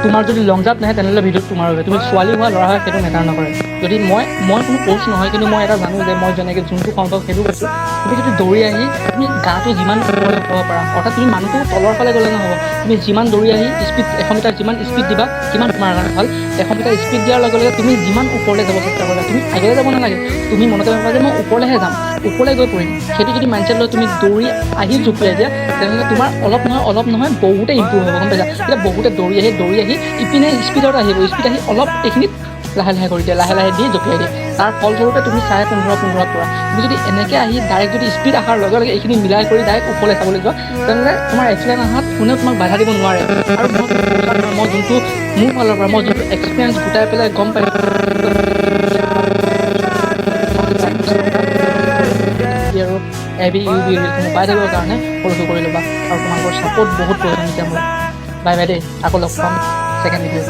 তোমাৰ যদি লং জাম্প নাহে তেনেহ'লে ভিডিঅ'ত তোমাৰ হবে। তুমি ছোৱালী হোৱা ল'ৰা হয় সেইটো মেটাৰ নকৰে। যদি মই কোনো কোচ নহয়, কিন্তু মই এটা জানো যে মই যেনেকৈ যোনটো কম পাওঁ সেইটো কৈছোঁ। তুমি যদি দৌৰি আহি তুমি গাটো যিমান ওপৰলৈ উঠাব পাৰা, অৰ্থাৎ তুমি মানুহটো তলৰ ফালে গ'লে নহ'ব। তুমি যিমান দৌৰি আহি স্পীড 100 মিটাৰ যিমান স্পীড দিবা সিমান তোমাৰ কাৰণে ভাল। 100 মিটাৰ স্পীড দিয়াৰ লগে লগে তুমি যিমান ওপৰলৈ যাব চেষ্টা কৰিবা, তুমি আগলৈ যাব নালাগে। তুমি মনতে ভাবা যে মই ওপৰলৈহে যাম, ওপৰলৈ গৈ পৰিম। সেইটো যদি মাইণ্ডছেট লৈ তুমি দৌৰি আহি জঁপিয়াই দিয়া, তেনেহ'লে তোমাৰ অলপ নহয় বহুতে ইম্প্ৰুভ হ'ব, গম পাইছা? এতিয়া বহুতে দৌৰি আহি ইপিনে স্পীডত আহিব, স্পীড আহি অলপ এইখিনিত লাহে লাহে কৰি দিয়ে, লাহে লাহে দি জঁপিয়াই দিয়ে। তাৰ ফলস্বৰূপে তুমি 15.5 পৰা। তুমি যদি এনেকৈ আহি ডাইৰেক্ট যদি স্পীড অহাৰ লগে লগে এইখিনি মিলাই কৰি ডাইৰেক্ট ওপৰলৈ চাবলৈ যোৱা, তেনেহ'লে তোমাৰ এক্সিলেণ্ট অহাত কোনেও তোমাক বাধা দিব নোৱাৰে। আৰু মই যোনটো মোৰ ফালৰ পৰা মই যোনটো এক্সপিৰিয়েঞ্চ গোটাই পেলাই গম পাইছোঁ আৰু এবি ইউবি ৰিলসমূহ পাই থাকিবৰ কাৰণে ফ'ল'টো কৰি ল'বা। আৰু তোমালোকৰ ছাপোৰ্ট বহুত প্ৰয়োজন এতিয়া মোৰ। বাই বাই দেই, আকৌ লগ পাম ছেকেণ্ড ভিডিঅ'ত।